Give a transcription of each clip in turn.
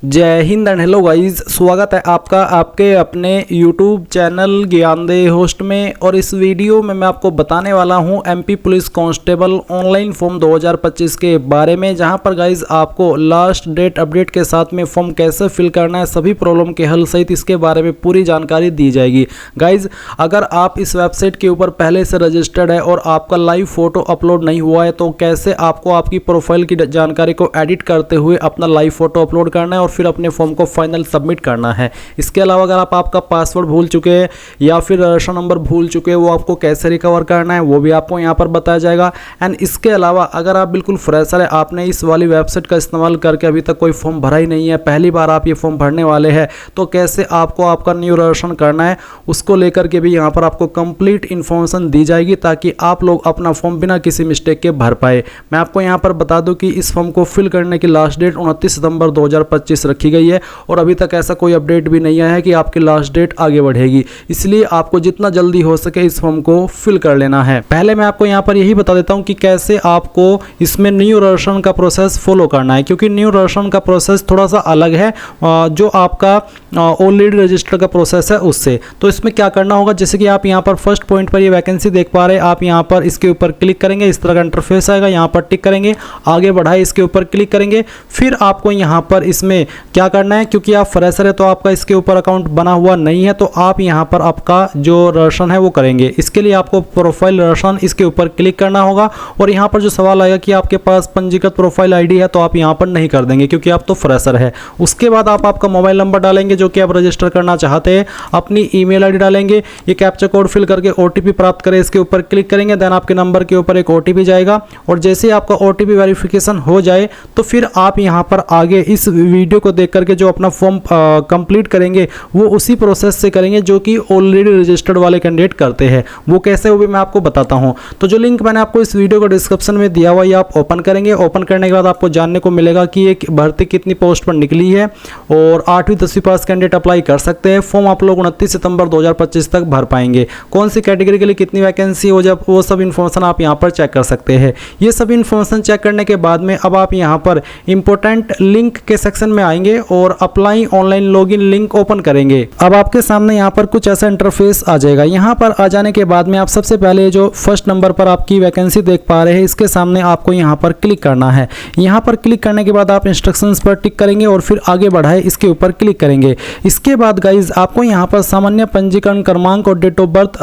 जय Hind and hello guys, स्वागत है आपका आपके अपने YouTube चैनल ज्ञानदेह होस्ट में। और इस वीडियो में मैं आपको बताने वाला हूं MP police constable online form 2025 के बारे में, जहां पर गाइस आपको लास्ट डेट अपडेट के साथ में फॉर्म कैसे फिल करना है, सभी प्रॉब्लम के हल सहित इसके बारे में पूरी जानकारी दी जाएगी। गाइज अगर आप इस वेबसाइट के ऊपर पहले से रजिस्टर्ड है और आपका लाइव फोटो अपलोड नहीं हुआ है तो कैसे आपको आपकी प्रोफाइल की जानकारी को एडिट करते हुए अपना लाइव फोटो अपलोड करना है और फिर अपने फॉर्म को फाइनल सबमिट करना है। इसके अलावा अगर आप आपका पासवर्ड भूल चुके हैं या फिर रजिस्ट्रेशन नंबर भूल चुके हैं, वो आपको कैसे रिकवर करना है वो भी आपको यहाँ पर बताया जाएगा। एंड इसके अलावा अगर आप बिल्कुल फ्रेशर है, आपने इस वाली वेबसाइट का इस्तेमाल करके अभी तक कोई फॉर्म भरा ही नहीं है, पहली बार आप ये फॉर्म भरने वाले हैं, तो कैसे आपको आपका न्यू रजिस्ट्रेशन करना है उसको लेकर के भी यहाँ पर आपको कंप्लीट इन्फॉर्मेशन दी जाएगी, ताकि आप लोग अपना फॉर्म बिना किसी मिस्टेक के भर पाए। मैं आपको यहाँ पर बता दूँ कि इस फॉर्म को फिल करने की लास्ट डेट 29 सितंबर 2025 रखी गई है और अभी तक ऐसा कोई अपडेट भी नहीं आया है कि आपकी लास्ट डेट आगे बढ़ेगी। इसलिए आपको जितना जल्दी हो सके इस फॉर्म को फिल कर लेना है। पहले मैं आपको यहाँ पर यही बता देता हूँ कि कैसे आपको इसमें न्यू रजिस्ट्रेशन का प्रोसेस फॉलो करना है, क्योंकि न्यू रजिस्ट्रेशन का प्रोसेस थोड़ा सा अलग है जो आपका ऑलरेडी रजिस्टर का प्रोसेस है उससे। तो इसमें क्या करना होगा, जैसे कि आप यहाँ पर फर्स्ट पॉइंट पर ये वैकेंसी देख पा रहे हैं, आप यहाँ पर इसके ऊपर क्लिक करेंगे, इस तरह का इंटरफेस आएगा, यहाँ पर टिक करेंगे, आगे बढ़ाए इसके ऊपर क्लिक करेंगे। फिर आपको यहाँ पर इसमें क्या करना है, क्योंकि आप फ्रेशर है तो आपका इसके ऊपर अकाउंट बना हुआ नहीं है, तो आप यहाँ पर आपका जो रजिस्ट्रेशन है वो करेंगे। इसके लिए आपको प्रोफाइल रजिस्ट्रेशन इसके ऊपर क्लिक करना होगा और यहाँ पर जो सवाल आएगा कि आपके पास पंजीकृत प्रोफाइल आईडी है, तो आप यहाँ पर नहीं कर देंगे क्योंकि आप तो फ्रेशर है। उसके बाद आप आपका मोबाइल नंबर डालेंगे जो कि आप रजिस्टर करना चाहते हैं, अपनी ईमेल आईडी डालेंगे, ये कैप्चा कोड फिल करके ओटीपी प्राप्त करें, इसके ऊपर क्लिक करेंगे। देन आपके नंबर के ऊपर एक ओटीपी जाएगा और जैसे ही आपका ओटीपी वेरिफिकेशन हो जाए तो फिर आप यहाँ पर आगे इस वीडियो को देख करके जो अपना फॉर्म कंप्लीट करेंगे वो उसी प्रोसेस से करेंगे जो कि ऑलरेडी रजिस्टर्ड वाले कैंडिडेट करते हैं। वो कैसे, वो भी मैं आपको बताता हूं। तो जो लिंक मैंने आपको इस वीडियो को डिस्क्रिप्शन में दिया हुआ है आप ओपन करेंगे। ओपन करने के बाद आपको जानने को मिलेगा कि एक भर्ती कितनी पोस्ट पर निकली है और 8वीं 10वीं पास कैंडिडेट अप्लाई कर सकते हैं। फॉर्म आप लोग 29 सितंबर 2025 तक भर पाएंगे। कौन सी कैटेगरी के लिए कितनी वैकेंसी हो, जब वो सब इन्फॉर्मेशन आप यहाँ पर चेक कर सकते हैं। ये सब इन्फॉर्मेशन चेक करने के बाद में अब आप यहाँ पर इंपॉर्टेंट लिंक के सेक्शन में आएंगे और apply online login link open करेंगे। अब आपके सामने यहाँ पर कुछ ऐसा इंटरफेस आ जाएगा। यहाँ पर आ जाने के बाद में आप सबसे पहले जो फर्स्ट नंबर पर आपकी वैकेंसी देख पा रहे हैं, इसके सामने आपको यहाँ पर क्लिक करना है। यहाँ पर क्लिक करने के बाद आप इंस्ट्रक्शंस पर टिक करेंगे और फिर आगे बढ़ाए इसके ऊपर क्लिक करेंगे। इसके बाद गाइज आपको यहाँ पर सामान्य पंजीकरण क्रमांक और डेट ऑफ बर्थ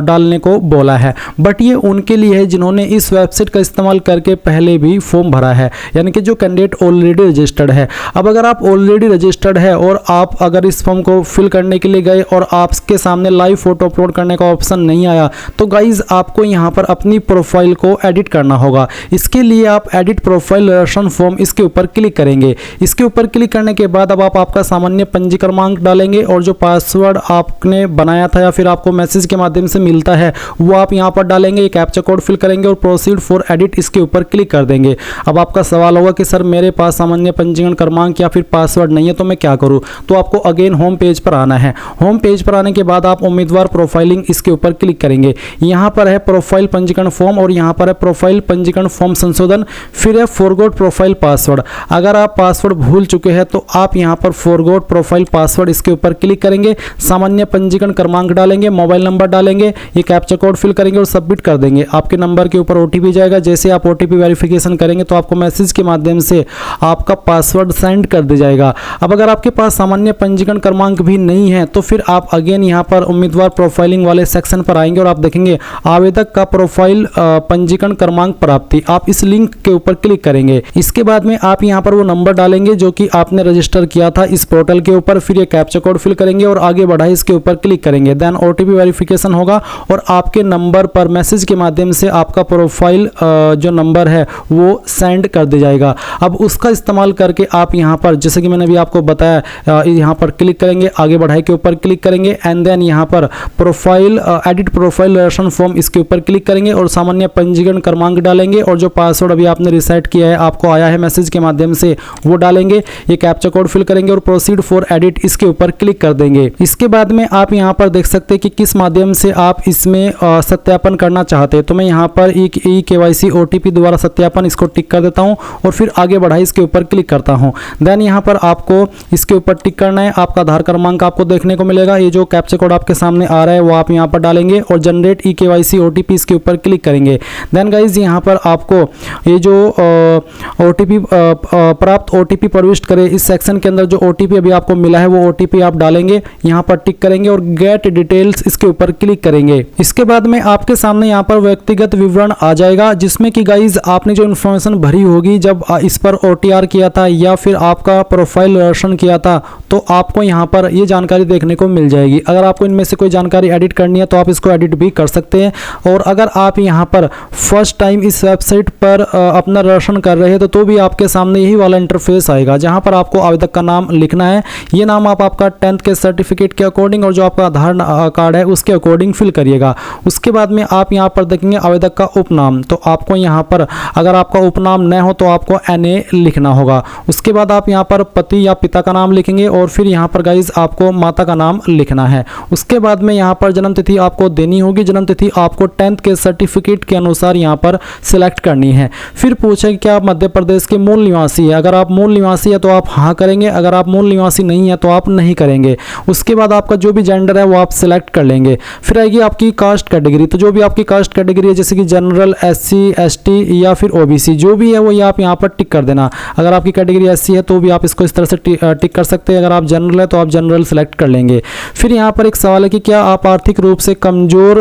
डालने को बोला है, बट ये उनके लिए है जिन्होंने इस वेबसाइट का इस्तेमाल करके पहले भी फॉर्म भरा है, यानी कि जो कैंडिडेट ऑलरेडी रजिस्टर्ड है। अब अगर आप ऑलरेडी रजिस्टर्ड है और आप अगर इस फॉर्म को फिल करने के लिए गए और आपके सामने लाइव फोटो अपलोड करने का ऑप्शन नहीं आया, तो गाइज आपको यहाँ पर अपनी प्रोफाइल को एडिट करना होगा। इसके लिए आप एडिट प्रोफाइल रजिस्ट्रेशन फॉर्म इसके ऊपर क्लिक करेंगे। इसके ऊपर क्लिक करने के बाद अब आप आपका सामान्य पंजी क्रमांक डालेंगे और जो पासवर्ड आपने बनाया था या फिर आपको मैसेज के माध्यम से मिलता है वो आप यहाँ पर डालेंगे, कैप्चा कोड फिल करेंगे और प्रोसीड फॉर एडिट इसके ऊपर क्लिक कर देंगे। अब आपका सवाल होगा कि सर मेरे पास सामान्य पंजीकरण क्रमांक या फिर पासवर्ड नहीं है तो मैं क्या करूं, तो आपको अगेन होम पेज पर आना है। होम पेज पर आने के बाद आप उम्मीदवार प्रोफाइलिंग इसके ऊपर क्लिक करेंगे। यहाँ पर है प्रोफाइल पंजीकरण फॉर्म और यहाँ पर है प्रोफाइल पंजीकरण फॉर्म संशोधन, फिर है फॉरगॉट प्रोफाइल पासवर्ड। अगर आप पासवर्ड भूल चुके हैं तो आप यहाँ पर फॉरगॉट प्रोफाइल पासवर्ड इसके ऊपर क्लिक करेंगे, सामान्य पंजीकरण क्रमांक डालेंगे, मोबाइल नंबर डालेंगे, ये कैप्चा कोड फिल करेंगे और सबमिट कर देंगे। आपके नंबर के ऊपर ओटीपी जाएगा। जैसे आप ओटीपी वेरिफिकेशन करेंगे तो आपको मैसेज के माध्यम से आपका पासवर्ड सेंड कर दिया जाएगा। अब अगर आपके पास सामान्य पंजीकरण क्रमांक भी नहीं है तो फिर आप अगेन यहाँ पर उम्मीदवार प्रोफाइलिंग वाले सेक्शन पर आएंगे और आप देखेंगे आवेदक का प्रोफाइल पंजीकरण क्रमांक प्राप्ति, आप इस लिंक के ऊपर क्लिक करेंगे। इसके बाद में आप यहाँ पर वो नंबर डालेंगे जो कि आपने रजिस्टर किया था इस पोर्टल के ऊपर, फिर ये कैप्चा कोड फिल करेंगे और आगे बढ़ाए इसके ऊपर क्लिक करेंगे। देन ओटीपी वेरिफिकेशन होगा और आपके नंबर पर मैसेज के माध्यम से आपका प्रोफाइल जो नंबर है वो सेंड कर दिया जाएगा। अब उसका इस्तेमाल करके आप यहाँ पर, जैसे कि मैंने अभी आपको बताया, यहाँ पर क्लिक करेंगे, आगे बढ़ाए के ऊपर क्लिक करेंगे एंड देन यहाँ पर profile edit profile registration form इसके ऊपर क्लिक करेंगे और सामान्य पंजीकरण क्रमांक डालेंगे और जो पासवर्ड अभी आपने रिसेट किया है, आपको आया है मैसेज के माध्यम से, वो डालेंगे, ये कैप्चा कोड फिल करेंगे और प्रोसीड फॉर एडिट इसके ऊपर क्लिक कर देंगे। इसके बाद में आप यहाँ पर देख सकते हैं कि किस माध्यम से आप इसमें सत्यापन करना चाहते हैं। तो मैं यहाँ पर ई केवाईसी ओटीपी द्वारा सत्यापन इसको टिक कर देता हूँ और फिर आगे बढ़ाई इसके ऊपर क्लिक करता हूँ। देन यहाँ पर आपको इसके ऊपर टिक करना है। आपका आधार क्रमांक आपको देखने को मिलेगा, ये जो कैप्चा कोड आपके सामने आ रहा है वो आप यहाँ पर डालेंगे और जनरेट eKYC OTP इसके ऊपर क्लिक करेंगे। देन गाइज यहाँ पर आपको ये जो प्राप्त OTP प्रविष्ट करे, इस सेक्शन के अंदर जो OTP अभी आपको मिला है वो OTP आप डालेंगे, यहाँ पर टिक करेंगे और गेट डिटेल्स इसके ऊपर क्लिक करेंगे। इसके बाद में आपके सामने यहाँ पर व्यक्तिगत विवरण आ जाएगा, जिसमें कि गाइज आपने जो इन्फॉर्मेशन भरी होगी जब इस पर OTR किया था या फिर आपका प्रोफाइल दर्शन किया था, तो आपको यहाँ पर ये जानकारी देखने को मिल जाएगी। अगर आपको इनमें से कोई जानकारी एडिट करनी है तो आप इसको एडिट भी कर सकते हैं। और अगर आप यहाँ पर फर्स्ट टाइम इस वेबसाइट पर अपना दर्शन कर रहे हैं तो भी आपके सामने यही वाला इंटरफेस आएगा, जहाँ पर आपको आवेदक का नाम लिखना है। ये नाम आप आपका 10th के सर्टिफिकेट के अकॉर्डिंग और जो आपका आधार कार्ड है उसके अकॉर्डिंग फिल करिएगा। उसके बाद में आप यहाँ पर देखेंगे आवेदक का उपनाम, तो आपको यहाँ पर अगर आपका उपनाम न हो तो आपको NA लिखना होगा। उसके बाद आप यहाँ पर पति या पिता का नाम लिखेंगे और फिर यहाँ पर गाइज आपको माता का नाम लिखना है। उसके बाद में यहाँ पर जन्म तिथि आपको देनी होगी, जन्म तिथि आपको 10th के सर्टिफिकेट के अनुसार यहाँ पर सिलेक्ट करनी है। फिर पूछे क्या आप मध्य प्रदेश के मूल निवासी है, अगर आप मूल निवासी है तो आप हाँ करेंगे, अगर आप मूल निवासी नहीं है तो आप नहीं करेंगे। उसके बाद आपका जो भी जेंडर है वो आप सिलेक्ट कर लेंगे। फिर आएगी आपकी कास्ट कैटेगरी, तो जो भी आपकी कास्ट कैटेगरी है जैसे कि जनरल, SC ST या फिर OBC जो भी है वो आप यहाँ पर टिक कर देना। अगर आपकी कैटेगरी SC है तो भी आप इसको इस तरह से टिक कर सकते हैं, अगर आप जनरल है तो आप जनरल सेलेक्ट कर लेंगे। फिर यहाँ पर एक सवाल है कि क्या आप आर्थिक रूप से कमजोर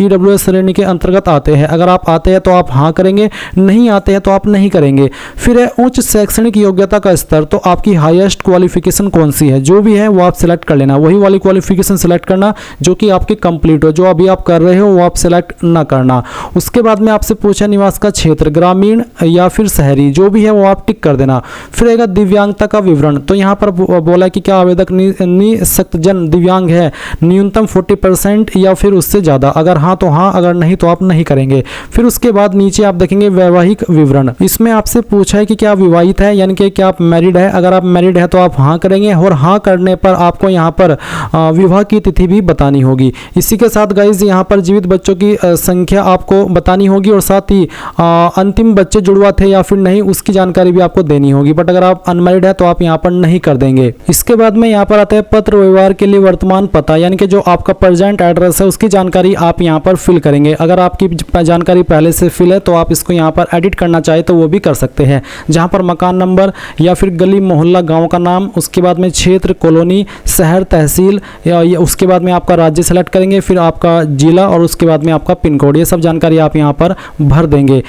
EWS श्रेणी के अंतर्गत आते हैं, अगर आप आते हैं तो आप हाँ करेंगे, नहीं आते हैं तो आप नहीं करेंगे। फिर है उच्च शैक्षणिक योग्यता का स्तर, तो आपकी हाईएस्ट क्वालिफिकेशन कौन सी है, जो भी है वो आप सिलेक्ट कर लेना, वही वाली क्वालिफिकेशन सिलेक्ट करना जो कि आपकी कंप्लीट हो, जो अभी आप कर रहे हो वो आप सिलेक्ट ना करना। उसके बाद में आपसे पूछा निवास का क्षेत्र ग्रामीण या फिर शहरी, जो भी है वो आप टिक कर देना। फिर आएगा दिव्यांगता का विवरण, तो यहाँ पर बोला कि क्या आवेदक निःशक्तजन दिव्यांग है, न्यूनतम 40% या फिर उससे ज़्यादा, अगर हाँ तो हाँ, अगर नहीं तो आप नहीं करेंगे। फिर उसके बाद नीचे आप देखेंगे वैवाहिक विवरण, इसमें आपसे पूछा है कि क्या आप विवाहित है, यानी कि क्या आप मैरिड है, अगर आप मैरिड है तो आप हाँ करेंगे और हाँ करने पर आपको यहाँ पर विवाह की तिथि भी बतानी होगी। इसी के साथ गाइज यहाँ पर जीवित बच्चों की संख्या आपको बतानी होगी और साथ ही अंतिम बच्चे जुड़वा थे या फिर नहीं उसकी जानकारी भी आपको देनी होगी, बट अगर आप अनमैरिड है तो आप यहाँ पर नहीं कर देंगे। इसके बाद में यहाँ पर आता है पत्र व्यवहार के लिए वर्तमान पता, यानी कि जो आपका प्रेजेंट एड्रेस है उसकी जानकारी आप यहाँ पर फिल करेंगे। अगर आपकी जानकारी पहले से फिल है तो आप इसको यहाँ पर एडिट करना चाहे तो वो भी कर सकते हैं, जहाँ पर मकान नंबर या फिर गली मोहल्ला गांव का नाम, उसके बाद में क्षेत्र कॉलोनी शहर तहसील या उसके बाद में आपका राज्य सेलेक्ट करेंगे, फिर आपका जिला और उसके बाद में आपका पिन कोड, ये सब जानकारी आप यहाँ पर भर देंगे।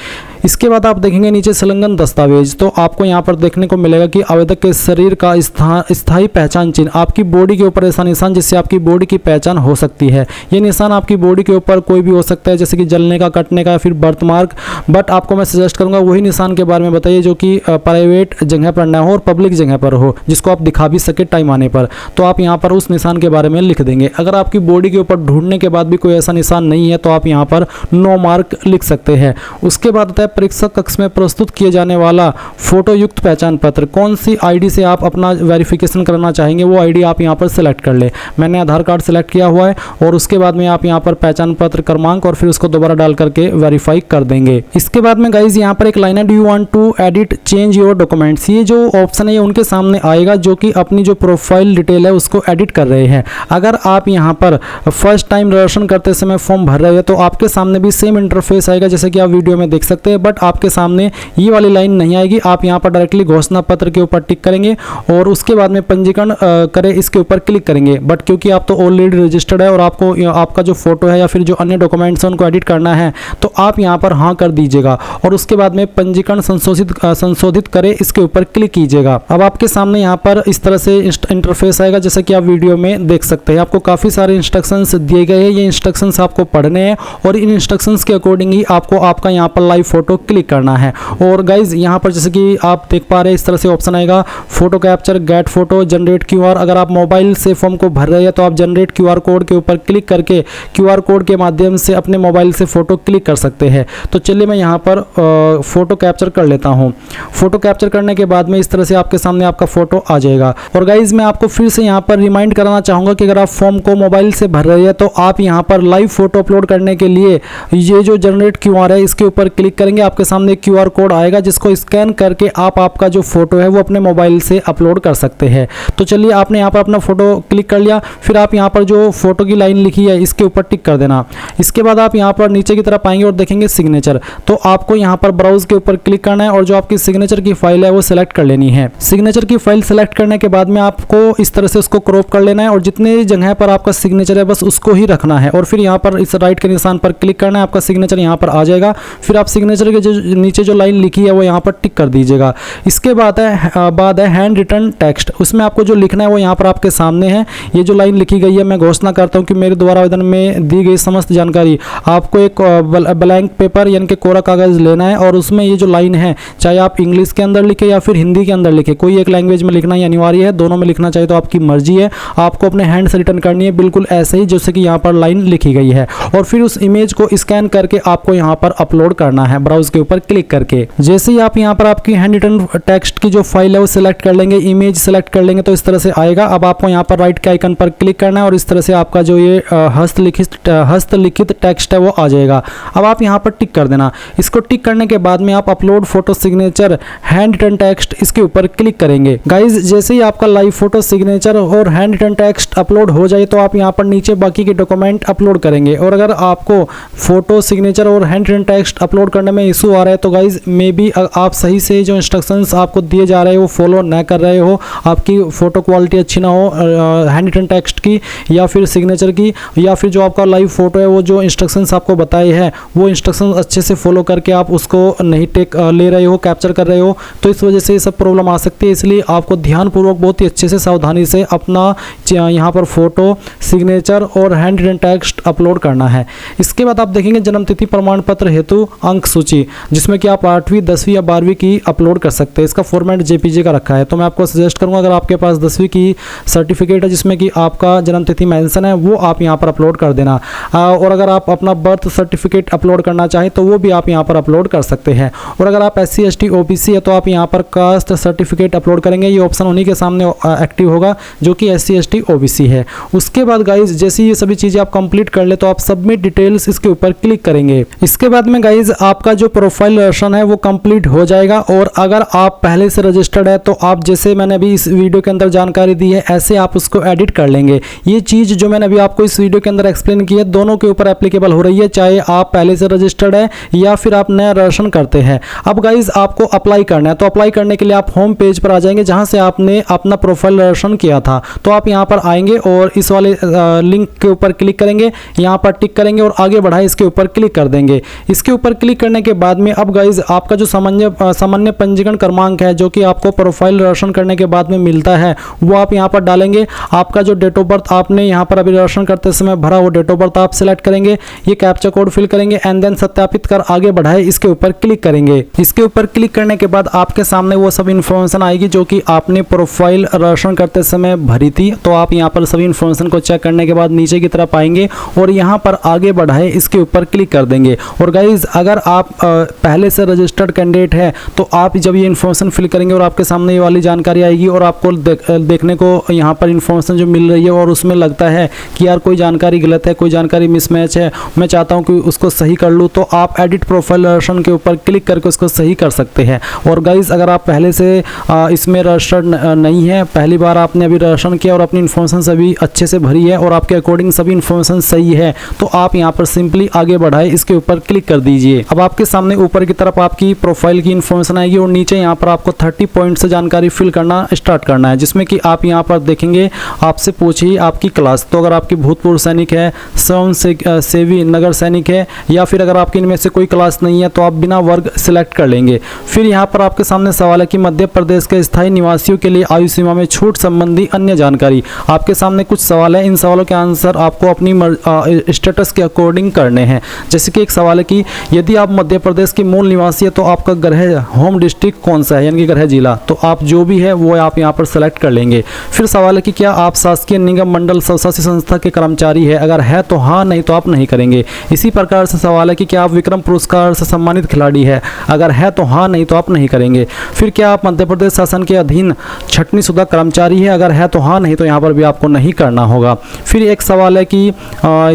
इसके बाद आप देखेंगे नीचे संलग्न दस्तावेज, तो आपको यहाँ पर देखने को मिलेगा कि आवेदक के शरीर का स्थायी पहचान चिन्ह, आपकी बॉडी के ऊपर ऐसा निशान जिससे आपकी बॉडी की पहचान हो सकती है। ये निशान आपकी बॉडी के ऊपर कोई भी हो सकता है, जैसे कि जलने का, कटने का, फिर बर्थ मार्क, बट आपको मैं सजेस्ट करूंगा वही निशान के बारे में बताइए जो कि प्राइवेट जगह पर न हो और पब्लिक जगह पर हो, जिसको आप दिखा भी सके टाइम आने पर, तो आप यहाँ पर उस निशान के बारे में लिख देंगे। अगर आपकी बॉडी के ऊपर ढूंढने के बाद भी कोई ऐसा निशान नहीं है तो आप यहाँ पर नो मार्क लिख सकते हैं। उसके बाद आता है परीक्षा कक्ष में प्रस्तुत किए जाने वाला फोटो युक्त पहचान पत्र, कौन सी आईडी से आप अपना वेरिफिकेशन करना चाहेंगे वो आईडी आप यहाँ पर सिलेक्ट कर ले। मैंने आधार कार्ड सिलेक्ट किया हुआ है और उसके बाद में आप यहाँ पर पहचान पत्र क्रमांक और फिर उसको दोबारा डाल करके वेरीफाई कर देंगे। इसके बाद में गाइज यहाँ पर एक लाइन है, do you want to edit change your documents, ये जो ऑप्शन है ये उनके सामने आएगा जो कि अपनी जो प्रोफाइल डिटेल है उसको एडिट कर रहे हैं। अगर आप यहाँ पर फर्स्ट टाइम रजिस्ट्रेशन करते समय फॉर्म भर रहे हैं तो आपके सामने भी सेम इंटरफेस आएगा जैसे कि आप वीडियो में देख सकते हैं, बट आपके सामने ये वाली लाइन नहीं आएगी। आप यहाँ पर डायरेक्टली घोषणा पत्र के ऊपर टिक करेंगे और उसके बाद में पंजीकरण करें इसके ऊपर क्लिक करेंगे, बट क्योंकि आप तो ऑलरेडी रजिस्टर्ड है और आपको आपका जो फोटो है या फिर जो अन्य डॉक्यूमेंट्स हैं उनको एडिट करना है तो आप यहाँ पर हाँ कर दीजिएगा और उसके बाद में पंजीकरण संशोधित करें इसके ऊपर क्लिक कीजिएगा। अब आपके सामने यहाँ पर इस तरह से इंटरफेस आएगा जैसा कि आप वीडियो में देख सकते हैं। आपको काफ़ी सारे इंस्ट्रक्शंस दिए गए हैं, ये इंस्ट्रक्शंस आपको पढ़ने हैं और इन इंस्ट्रक्शंस के अकॉर्डिंग ही आपको आपका यहाँ पर लाइव फोटो क्लिक करना है। और गाइज यहाँ पर जैसे कि आप देख पा रहे हैं इस तरह से ऑप्शन आएगा, photo capture, get photo, generate QR. अगर आप मोबाइल से फॉर्म को भर रहे हैं तो आप जनरेट क्यूआर कोड के ऊपर क्लिक करके क्यूआर कोड के माध्यम से अपने मोबाइल से फोटो क्लिक कर सकते हैं। तो चलिए मैं यहाँ पर फोटो कैप्चर कर लेता हूँ। फोटो कैप्चर करने के बाद में इस तरह से आपके सामने आपका फोटो आ जाएगा। और गाइज मैं आपको फिर से यहाँ पर रिमाइंड कराना चाहूँगा कि अगर आप फॉर्म को मोबाइल से भर रहे हैं तो आप यहाँ पर लाइव फोटो अपलोड करने के लिए ये जो जनरेट क्यूआर है इसके ऊपर क्लिक करेंगे। करेंगे आपके सामने QR कोड आएगा, जिसको स्कैन करके आप आपका जो फोटो है वो अपने मोबाइल से अपलोड कर सकते हैं। तो चलिए, आपने यहाँ पर अपना फोटो क्लिक कर लिया, फिर आप यहाँ पर जो फोटो की लाइन लिखी है इसके ऊपर टिक कर देना। इसके बाद आप यहाँ पर नीचे की तरफ आएंगे और देखेंगे सिग्नेचर, तो आपको यहाँ पर ब्राउज के ऊपर क्लिक करना है और जो आपकी सिग्नेचर की फाइल है वो सिलेक्ट कर लेनी है। सिग्नेचर की फाइल सेलेक्ट करने के बाद में आपको इस तरह से उसको क्रॉप कर लेना है और जितने जगह पर आपका सिग्नेचर है बस उसको ही रखना है और फिर यहाँ पर इस राइट के निशान पर क्लिक करना है, आपका सिग्नेचर यहाँ पर आ जाएगा। फिर आप सिग्नेचर के जो नीचे जो लाइन लिखी है वो यहाँ पर टिक कर दीजिएगा। इसके बाद है हैंड रिटन टेक्स्ट, उसमें आपको जो लिखना है वो यहाँ पर आपके सामने है। ये जो लाइन लिखी गई है, मैं घोषणा करता हूँ कि मेरे द्वारा आवेदन में दी गई समस्त जानकारी, आपको एक ब्लैंक पेपर यानी कि कोरा कागज लेना है और उसमें ये जो लाइन है, चाहे आप इंग्लिश के अंदर लिखे या फिर हिंदी के अंदर लिखे, कोई एक लैंग्वेज में लिखना ही अनिवार्य है। दोनों में लिखना चाहिए तो आपकी मर्जी है, आपको अपने हैंड से रिटर्न करनी है बिल्कुल ऐसे ही जैसे कि यहाँ पर लाइन लिखी गई है। और फिर उस इमेज को स्कैन करके आपको यहाँ पर अपलोड करना है ब्राउज के ऊपर क्लिक करके। जैसे ही आप यहाँ पर आपकी हैंड रिटन टेक्स्ट की जो फाइल है वो सिलेक्ट कर लेंगे, इमेज सेलेक्ट कर लेंगे तो इस तरह से आएगा। अब आपको यहाँ पर राइट के आइकन पर क्लिक करना है और इस तरह से आपका जो ये हस्तलिखित टेक्स्ट है वो आ जाएगा। अब आप यहाँ पर टिक कर देना। इसको टिक करने के बाद में आप upload photo signature handwritten text इसके ऊपर क्लिक करेंगे। गाइज, जैसे ही आपका लाइव फोटो सिग्नेचर और हैंड रिटन टेक्स्ट अपलोड हो जाए तो आप यहाँ पर नीचे बाकी के डॉक्यूमेंट अपलोड करेंगे। और अगर आपको फोटो सिग्नेचर और हैंड रिटन टेक्स्ट अपलोड करने में इशू आ रहा है तो गाइज मे बी आप सही से जो इंस्ट्रक्शंस आपको दिए जा रहे हो वो फॉलो न कर रहे हो, आपकी फ़ोटो क्वालिटी अच्छी ना हो हैंड रिटन टेक्स्ट की या फिर सिग्नेचर की, या फिर जो आपका लाइव फोटो है वो जो इंस्ट्रक्शंस आपको बताए हैं वो इंस्ट्रक्शंस अच्छे से फॉलो करके आप उसको नहीं ले रहे हो, कैप्चर कर रहे हो, तो इस वजह से ये सब प्रॉब्लम आ सकती है। इसलिए आपको ध्यानपूर्वक बहुत ही अच्छे से सावधानी से अपना यहाँ पर फोटो सिग्नेचर और हैंड रिटन टेक्स्ट अपलोड करना है। इसके बाद आप देखेंगे जन्मतिथि प्रमाण पत्र हेतु अंक सूची, जिसमें कि आप 8वीं 10वीं या 12वीं की अपलोड कर सकते हैं। इसका फॉर्मेट JPG का रखा है, तो मैं आपको सजेस्ट करूंगा अगर आपके पास 10वीं की सर्टिफिकेट है जिसमें कि आपका जन्मतिथि मेंशन है वो आप यहां पर अपलोड कर देना। और अगर आप अपना बर्थ सर्टिफिकेट अपलोड करना चाहें तो वो भी आप यहां पर अपलोड कर सकते हैं। और अगर आप SC ST OBC है तो आप यहां पर कास्ट सर्टिफिकेट अपलोड करेंगे, ये ऑप्शन उन्हीं के सामने एक्टिव होगा जो कि SC ST OBC है। उसके बाद गाइज जैसे ये सभी चीज़ें आप कंप्लीट कर ले तो आप सबमिट डिटेल्स इसके ऊपर क्लिक करेंगे। इसके बाद में गाइज आपका जो प्रोफाइल रचना है वो कंप्लीट हो जाएगा। और अगर आप पहले से रजिस्टर्ड है तो आप जैसे मैंने अभी इस वीडियो के अंदर जानकारी दी है ऐसे आप उसको एडिट कर लेंगे। ये चीज़ जो मैंने अभी आपको इस वीडियो के अंदर एक्सप्लेन की है दोनों के ऊपर एप्लीकेबल हो रही है, चाहे आप पहले से रजिस्टर्ड है या फिर आप नया रजिस्ट्रेशन करते हैं। अब गाइज आपको अप्लाई करना है, तो अप्लाई करने के लिए आप होम पेज पर आ जाएंगे जहां से आपने अपना प्रोफाइल रजिस्ट्रेशन किया था। तो आप यहां पर आएंगे और इस वाले लिंक के ऊपर क्लिक करेंगे, यहां पर टिक करेंगे और आगे बढ़ाए इसके ऊपर क्लिक कर देंगे। इसके ऊपर क्लिक करने के बाद में अब गाइज आपका जो सामान्य पंजीकरण क्रमांक है जो कि आपको प्रोफाइल रजिस्ट्रेशन करने के बाद में मिलता है वो आप यहां पर डालेंगे। आपका जो डेट ऑफ बर्थ आपने यहां पर अभी रजिस्ट्रेशन करते समय भरा वो डेट ऑफ बर्थ आप सिलेक्ट करेंगे, ये कैप्चा कोड फिल करेंगे एंड देन सत्यापित कर आगे बढ़ाए इसके ऊपर क्लिक करेंगे। इसके ऊपर क्लिक करने के बाद आपके सामने वो सब इन्फॉर्मेशन आएगी जो कि आपने प्रोफाइल रजिस्ट्रेशन करते समय भरी थी। तो आप यहां पर सभी इन्फॉर्मेशन को चेक करने के बाद नीचे की तरफ आएंगे और यहां पर आगे बढ़ाए इसके ऊपर क्लिक कर देंगे। और गाइज अगर आप पहले से रजिस्टर्ड कैंडिडेट है तो आप जब ये इन्फॉर्मेशन फिल करेंगे और आपके सामने ये वाली जानकारी आएगी और आपको देखने को यहाँ पर इन्फॉर्मेशन जो मिल रही है और उसमें लगता है कि यार कोई जानकारी गलत है, कोई जानकारी मिसमैच है, मैं चाहता हूँ कि उसको सही कर लूँ, तो आप एडिट प्रोफाइल रजिस्ट्रेशन के ऊपर क्लिक करके उसको सही कर सकते हैं। और गाइज अगर आप पहले से इसमें रजिस्टर्ड नहीं है, पहली बार आपने अभी रजिस्ट्रेशन किया और अपनी इन्फॉर्मेशन सभी अच्छे से भरी है और आपके अकॉर्डिंग सभी इन्फॉर्मेशन सही है तो आप यहाँ पर सिंपली आगे बढ़ाए इसके ऊपर क्लिक कर दीजिए। अब आपके सामने ऊपर की तरफ आपकी प्रोफाइल की इन्फॉर्मेशन आएगी और नीचे यहाँ पर आपको 30 पॉइंट से जानकारी फिल करना स्टार्ट करना है, जिसमें कि आप यहाँ पर देखेंगे आपसे पूछिए आपकी क्लास। तो अगर आपकी भूतपूर्व सैनिक है, स्वयं सेवी नगर सैनिक है या फिर अगर आपकी इनमें से कोई क्लास नहीं है तो आप बिना वर्ग सिलेक्ट कर लेंगे। फिर यहाँ पर आपके सामने सवाल है कि मध्य प्रदेश के स्थायी निवासियों के लिए आयु सीमा में छूट संबंधी अन्य जानकारी। आपके सामने कुछ सवाल है, इन सवालों के आंसर आपको अपनी स्टेटस के अकॉर्डिंग करने हैं। जैसे कि एक सवाल है कि यदि आप मध्य प्रदेश के मूल निवासी है तो आपका गृह होम डिस्ट्रिक्ट कौन सा है, यानी कि गृह जिला, तो आप जो भी है वो आप यहाँ पर सेलेक्ट कर लेंगे। फिर सवाल है कि क्या आप शासकीय निगम मंडल स्वशासी संस्था के कर्मचारी है, अगर है तो हाँ, नहीं तो आप नहीं करेंगे। इसी प्रकार से सवाल है कि क्या आप विक्रम पुरस्कार से सम्मानित खिलाड़ी है, अगर है तो हाँ, नहीं तो आप नहीं करेंगे। फिर क्या आप मध्य प्रदेश शासन के अधीन छटनी शुदा कर्मचारी है, अगर है तो हाँ, नहीं तो यहाँ पर भी आपको नहीं करना होगा। फिर एक सवाल है कि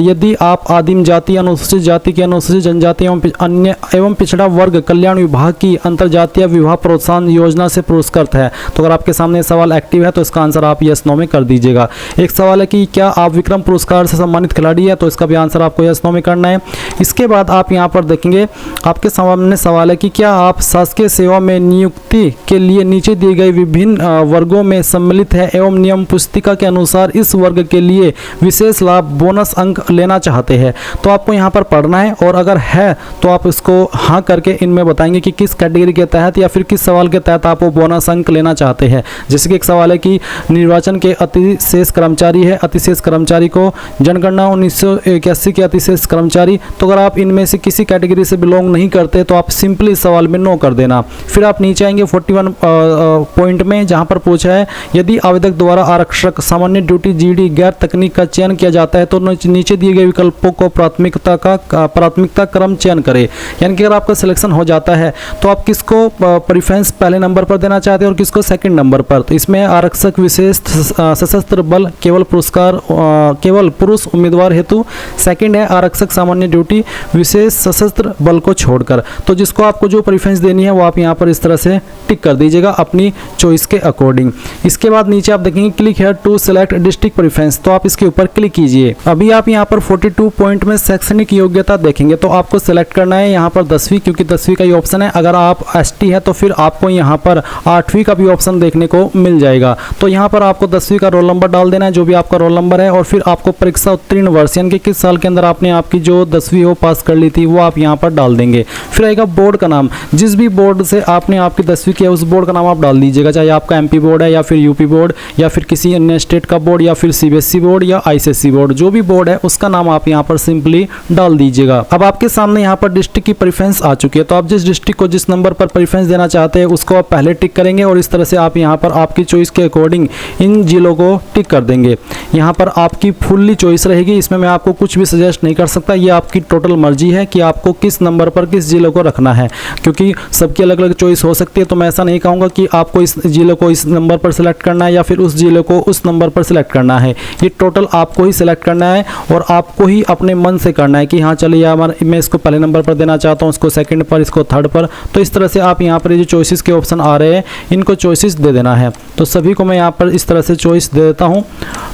यदि आप आदिम जाति, अनुसूचित जाति के अनुसूचित जनजाति एवं अन्य एवं पिछड़ा वर्ग कल्याण विभाग की अंतर्जातीय विवाह प्रोत्साहन योजना से पुरस्कृत है। तो अगर आपके सामने सवाल एक्टिव है तो इसका आंसर आप यस नो में कर दीजिएगा। एक सवाल है कि क्या आप विक्रम पुरस्कार से सम्मानित खिलाड़ी है, तो इसका भी आंसर आपको यस नो में करना है। इसके बाद आप यहाँ पर देखेंगे आपके सामने सवाल है कि क्या आप शासकीय सेवा में नियुक्ति के लिए नीचे दिए गए विभिन्न वर्गों में सम्मिलित है एवं नियम पुस्तिका के अनुसार इस वर्ग के लिए विशेष लाभ बोनस अंक लेना चाहते हैं। तो आपको यहाँ पर पढ़ना है और अगर है तो आप इसको हाँ करके इनमें बताएंगे कि किस कैटेगरी के तहत या फिर किस सवाल के तहत आप वो बोनस अंक लेना चाहते हैं। जैसे कि एक सवाल है कि निर्वाचन के अतिशेष कर्मचारी है, अतिशेष कर्मचारी को जनगणना 1981 के अतिशेष कर्मचारी। तो अगर आप इनमें से किसी कैटेगरी से बिलोंग नहीं करते तो आप सिंपली सवाल में नो कर देना। फिर आप नीचे आएंगे 41 पॉइंट में, जहाँ पर पूछा है यदि आवेदक द्वारा आरक्षक सामान्य ड्यूटी जीडी गैर तकनीक का चयन किया जाता है तो नीचे दिए गए विकल्पों को प्राथमिकता क्रम चयन करें। यानी कि अगर आपका सिलेक्शन हो जाता है तो आप किसको प्रेफरेंस पहले नंबर पर देना चाहते हैं और किसको सेकंड नंबर पर। तो इसमें आरक्षक विशेष सशस्त्र बल केवल पुरुष उम्मीदवार हेतु, सेकंड है आरक्षक सामान्य ड्यूटी विशेष सशस्त्र बल को छोड़कर। तो जिसको आपको जो प्रेफरेंस देनी है वो आप यहाँ पर इस तरह से टिक कर दीजिएगा अपनी चॉइस के अकॉर्डिंग। इसके बाद नीचे आप देखेंगे click here to select district preference, तो आप इसके ऊपर क्लिक कीजिए। अभी आप यहाँ पर 42 पॉइंट में शैक्षणिक योग्यता देखेंगे तो आपको सिलेक्ट करना है यहाँ पर 10वीं, क्योंकि 10वीं का ही ऑप्शन है। अगर आप एसटी है तो फिर आपको यहाँ पर 8वीं का भी ऑप्शन देखने को मिल जाएगा। तो यहाँ पर आपको 10वीं का रोल नंबर डाल देना है, जो भी आपका रोल नंबर है, और फिर आपको परीक्षा उत्तीर्ण वर्ष यानी कि किस साल के अंदर आपने आपकी जो 10वीं हो पास कर ली थी वो आप यहाँ पर डाल देंगे। फिर आएगा बोर्ड का नाम, जिस भी बोर्ड से आपने आपकी 10वीं किया उस बोर्ड का नाम आप डाल दीजिएगा, चाहे आपका एमपी बोर्ड है या फिर यूपी बोर्ड या फिर किसी अन्य स्टेट का बोर्ड या फिर सीबीएसई बोर्ड या आईसीएसई बोर्ड, जो भी बोर्ड है उसका नाम आप यहाँ पर सिंपली डाल दीजिएगा। अब आपके सामने यहाँ पर डिस्ट्रिक्ट की प्रेफरेंस आ चुकी है, तो आप जिस डिस्ट्रिक्ट को जिस नंबर पर प्रेफरेंस देना चाहते हैं उसको आप पहले टिक करेंगे और इस तरह से आप यहाँ पर आपकी चॉइस के अकॉर्डिंग इन जिलों को टिक कर देंगे। यहाँ पर आपकी फुल्ली चॉइस रहेगी, इसमें मैं आपको कुछ भी सजेस्ट नहीं कर सकता, ये आपकी टोटल मर्जी है कि आपको किस नंबर पर किस जिले को रखना है, क्योंकि सबकी अलग अलग चॉइस हो सकती है। तो मैं ऐसा नहीं कहूँगा कि आपको इस जिले को इस नंबर पर सिलेक्ट करना है या फिर उस जिले को उस नंबर पर सिलेक्ट करना है, ये टोटल आपको ही सिलेक्ट करना है और आपको ही अपने मन से करना है कि हाँ चलिए यार मैं इसको पहले नंबर पर देना चाहता हूँ, इसको सेकंड पर, इसको थर्ड पर। तो इस तरह से आप यहाँ पर जो चॉइसेस के ऑप्शन आ रहे हैं इनको चॉइसेस दे देना है। तो सभी को मैं यहाँ पर इस तरह से चॉइस दे देता हूँ,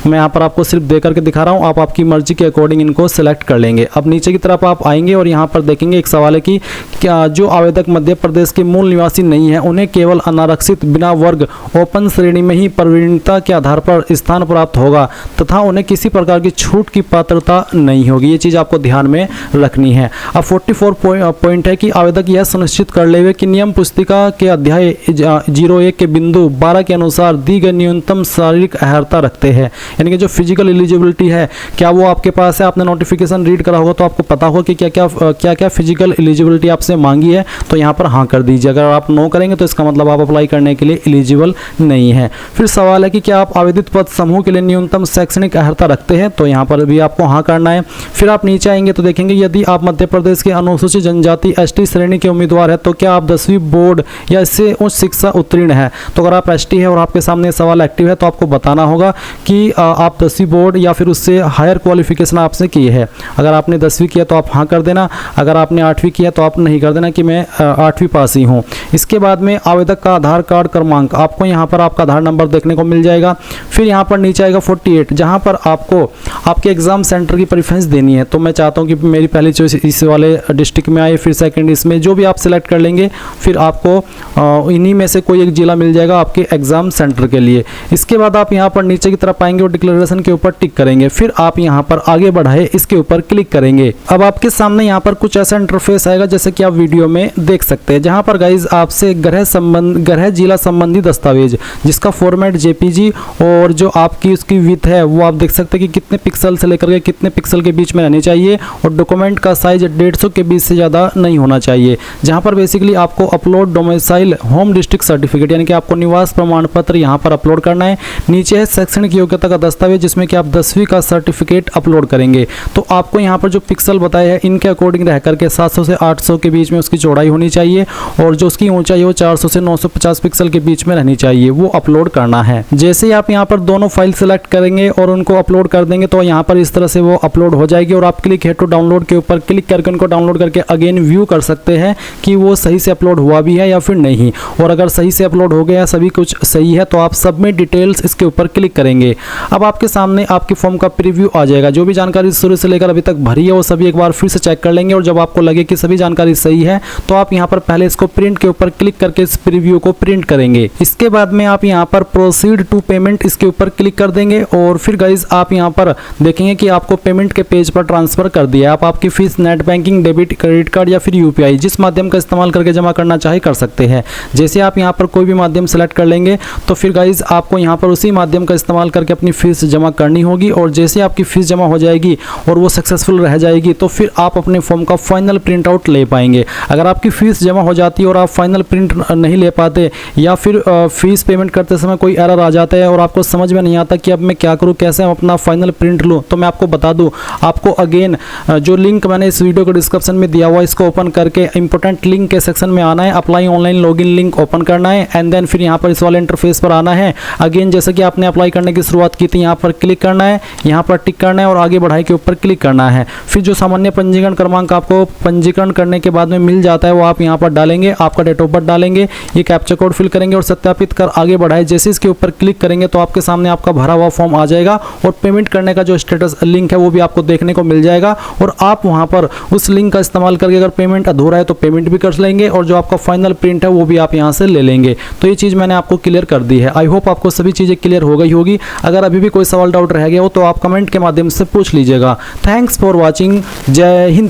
मैं यहाँ पर आपको सिर्फ दे करके दिखा रहा हूँ, आप आपकी मर्जी के अकॉर्डिंग इनको सेलेक्ट कर लेंगे। अब नीचे की तरफ आप आएंगे और यहाँ पर देखेंगे एक सवाल है कि क्या जो आवेदक मध्य प्रदेश के मूल निवासी नहीं है उन्हें केवल अनारक्षित बिना वर्ग ओपन श्रेणी में ही प्रवीणता के आधार पर स्थान प्राप्त होगा तथा उन्हें किसी प्रकार की छूट की पात्रता नहीं होगी, ये चीज़ आपको ध्यान में रखनी है। अब 44 पॉइंट है कि आवेदक यह सुनिश्चित कर लेवे कि नियम पुस्तिका के अध्याय 01 के बिंदु 12 के अनुसार दी गई न्यूनतम शारीरिक अर्हता रखते हैं, यानी कि जो फिजिकल एलिजिबिलिटी है क्या वो आपके पास है। आपने नोटिफिकेशन रीड करा होगा तो आपको पता होगा कि क्या क्या फिजिकल एलिजिबिलिटी आपसे मांगी है, तो यहाँ पर हाँ कर दीजिए। अगर आप नो करेंगे तो इसका मतलब आप अप्लाई करने के लिए एलिजिबल नहीं है। फिर सवाल है कि क्या आप आवेदित पद समूह के लिए न्यूनतम शैक्षणिक अर्हता रखते हैं, तो यहाँ पर भी आपको हाँ करना है। फिर आप नीचे आएंगे तो देखेंगे यदि आप मध्य प्रदेश के अनुसूचित जनजाति एसटी श्रेणी के उम्मीदवार है तो क्या आप 10वीं बोर्ड या इससे उच्च शिक्षा उत्तीर्ण है। तो अगर आप एसटी है और आपके सामने सवाल एक्टिव है तो आपको बताना होगा कि आप 10वीं बोर्ड या फिर उससे हायर क्वालिफिकेशन आपसे की है। अगर आपने 10वीं किया तो आप हाँ कर देना, अगर आपने 8वीं किया तो आप नहीं कर देना कि मैं 8वीं पास ही हूँ। इसके बाद में आवेदक का आधार कार्ड क्रमांक, आपको यहाँ पर आपका आधार नंबर देखने को मिल जाएगा। फिर यहाँ पर नीचे आएगा 48 जहाँ पर आपको आपके एग्जाम सेंटर की प्रेफरेंस देनी है। तो मैं चाहता हूँ कि मेरी पहली चॉइस इस वाले डिस्ट्रिक्ट में आए, फिर सेकंड इसमें, जो भी आप सिलेक्ट कर लेंगे फिर आपको इन्हीं में से कोई एक जिला मिल जाएगा आपके एग्जाम सेंटर के लिए। इसके बाद आप यहाँ पर नीचे की तरफ आएंगे और डिक्लेरेशन के ऊपर टिक करेंगे, फिर आप यहाँ पर आगे बढ़ाए इसके ऊपर क्लिक करेंगे। अब आपके सामने यहाँ पर कुछ ऐसा इंटरफेस आएगा जैसे कि आप वीडियो में देख सकते हैं, जहाँ पर गाइज आपसे गृह जिला संबंधी दस्तावेज जिसका फॉर्मेट जेपीजी और जो आपकी उसकी विड्थ है वो आप देख सकते हैं कि कितने पिक्सल से लेकर के कितने पिक्सल के बीच में रहनी चाहिए और डॉक्यूमेंट का साइज 150 के बीच से ज़्यादा नहीं होना चाहिए। जहाँ पर बेसिकली आपको upload domicile home district certificate यानी कि आपको निवास प्रमाण पत्र यहाँ पर अपलोड करना है। नीचे है शैक्षणिक योग्यता का दस्तावेज जिसमें कि आप 10वीं का सर्टिफिकेट अपलोड करेंगे। तो आपको यहाँ पर जो पिक्सल बताए हैं इनके अकॉर्डिंग रह करके 700 से 800 के बीच में उसकी चौड़ाई होनी चाहिए और जो उसकी ऊंचाई हो 400 से 950 पिक्सल के बीच में रहनी चाहिए, वो अपलोड करना है। जैसे ही आप यहाँ पर दोनों फाइल सेलेक्ट करेंगे और उनको अपलोड कर देंगे तो यहाँ पर इस तरह से वो अपलोड हो जाएगी और आप क्लिक है टू डाउनलोड के ऊपर क्लिक करके उनको डाउनलोड करके अगेन व्यू कर सकते हैं कि वो सही से अपलोड हुआ भी है या फिर नहीं। और अगर सही से अपलोड हो गया, सभी कुछ सही है, तो आप सबमिट डिटेल्स इसके ऊपर क्लिक करेंगे। अब आपके सामने आपकी फॉर्म का प्रीव्यू आ जाएगा। जो भी जानकारी शुरू से लेकर अभी तक भरी है वो सभी एक बार फिर से चेक कर लेंगे, और जब आपको लगे कि सभी जानकारी सही है तो आप यहाँ पर पहले इसको प्रिंट के ऊपर क्लिक करके इस प्रीव्यू को प्रिंट करेंगे। इसके बाद में आप यहाँ पर प्रोसीड टू पेमेंट इसके ऊपर क्लिक कर देंगे, और फिर गाइज आप यहाँ पर देखेंगे कि आपको पेमेंट के पेज पर ट्रांसफर कर दिया है। आप आपकी fees net banking, debit, credit card या फिर यूपीआई जिस माध्यम का इस्तेमाल करके जमा करना चाहे कर सकते हैं। जैसे आप यहाँ पर कोई भी माध्यम सेलेक्ट कर लेंगे तो फिर गाइज आपको यहाँ पर उसी माध्यम का इस्तेमाल करके अपनी फीस जमा करनी होगी, और जैसे आपकी फीस जमा हो जाएगी और वो सक्सेसफुल रह जाएगी तो फिर आप अपने फॉर्म का फाइनल प्रिंट आउट ले पाएंगे। अगर आपकी फीस जमा हो जाती है और आप फाइनल प्रिंट नहीं ले पाते, या फिर फीस पेमेंट करते समय कोई एरर आ जाता है और आपको समझ में नहीं आता कि अब मैं क्या करूं, कैसे अपना फाइनल प्रिंट लूं, तो मैं आपको बता दूं, आपको अगेन जो लिंक मैंने इस वीडियो के डिस्क्रिप्शन में दिया हुआ है इसको ओपन करके इंपॉर्टेंट लिंक के सेक्शन में आना है, apply online login link open करना है, एंड देन फिर यहाँ पर इस वाले इंटरफेस पर आना है। अगेन जैसे कि आपने अप्लाई करने की शुरुआत की थी, यहाँ पर क्लिक करना है, यहाँ पर टिक करना है और आगे बढ़ाई के ऊपर क्लिक करना है। फिर जो सामान्य पंजीकरण क्रमांक आपको पंजीकरण करने के बाद में मिल जाता है वो आप यहाँ पर डालेंगे, आपका डेट ऑफ बर्थ डालेंगे, ये कैप्चा कोड फिल करेंगे और सत्यापित कर आगे बढ़ाए। जैसे इसके ऊपर क्लिक करेंगे तो आपके सामने आपका भरा हुआ फॉर्म आ जाएगा, और पेमेंट करने का जो स्टेटस लिंक है वो भी आपको देखने को मिल जाएगा, और आप वहाँ पर उस लिंक का इस्तेमाल करके अगर पेमेंट अधूरा है तो पेमेंट भी कर लेंगे, और जो आपका फाइनल प्रिंट है वो भी आप यहाँ से ले लेंगे। तो ये चीज़ मैंने आपको क्लियर कर दी है। आई होप आपको सभी चीज़ें क्लियर हो गई होगी। अगर अभी भी कोई सवाल डाउट रह गया हो तो आप कमेंट के माध्यम से पूछ लीजिएगा। Thanks for watching. जय हिंद।